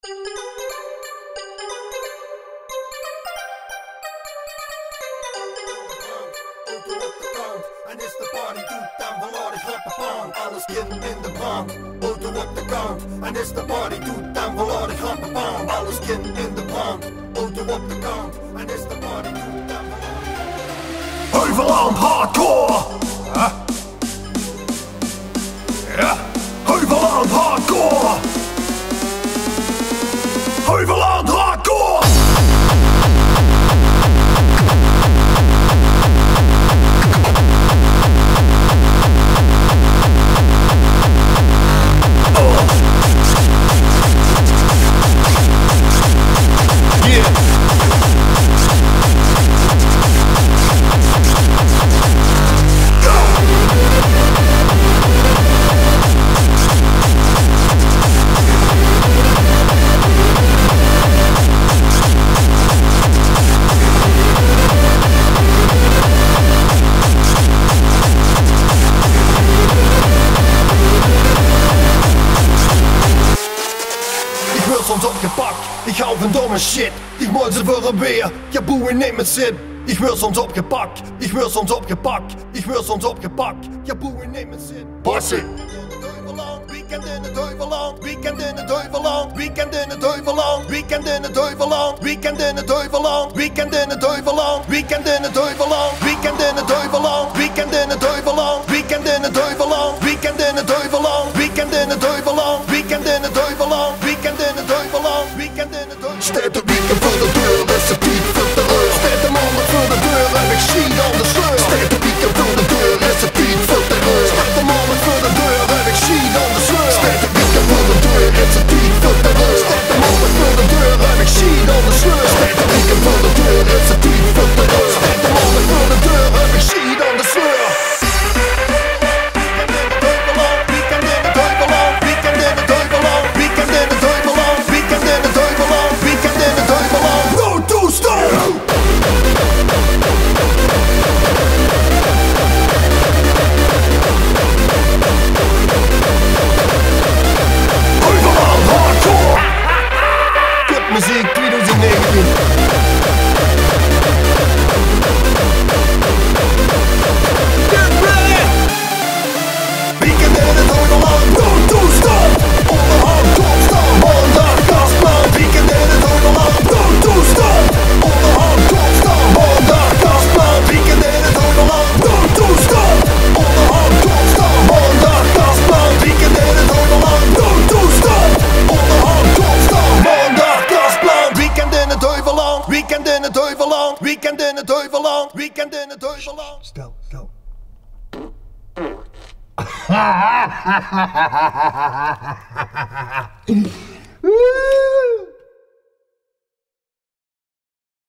En is de party doet, dan verlaat ik het bepaan. Alles kind in de brand, auto op de kant. En is de party doet, dan verlaat ik het bepaan. Alles kind in de brand, auto op de kant. En is de party doet, dan verlaat ik... Heuveland hardcore! Huh? Ja, Heuveland hardcore! Heuveland hardcore! Soms opgepakt, ik hou van domme shit. Ik moet ze voor een weer, ja boeien neem het zin. Ik word soms opgepakt, ik word soms opgepakt. Ik word soms opgepakt, ja boeien neem het zin. Passie! Weekend in het Heuveland, weekend in het Heuveland, weekend in het Heuveland, weekend in het Heuveland, weekend in het Heuveland, weekend in het Heuveland, weekend in het Heuveland, weekend in het Heuveland, weekend in het Heuveland, weekend in het Heuveland, weekend in het Heuveland, weekend in het Heuveland, weekend in het Heuveland, weekend in het Heuveland, weekend in het Heuveland. Staat de weekend voor de deur, is het Piet voor de reur. Staat de maandag voor de deur en ik zie aan de sleur. Staat de weekend voor de deur, is het Piet voor de reur. Staat de maandag voor de deur en ik zie aan de sleur. Staat de weekend voor de deur, is het Piet voor de reur. Staat de maandag voor de deur en ik zie aan de sleur. Staat de weekend voor de deur, is het Piet voor de reur. Staat de maandag voor de deur en ik zie aan de sleur. Muziek 2019. Weekend in het Heuveland, no toestand. Onderhand constant, maandag gasplan. Weekend in het Heuveland, no toestand. Onderhand constant, maandag gasplan. Weekend in het Heuveland, no toestand. Onderhand constant, maandag gasplan. Weekend in het Heuveland, no toestand. Onderhand constant, maandag gasplan. Weekend in het Heuveland, weekend in het Heuveland, weekend in het Heuveland, weekend in het Heuveland. Stel.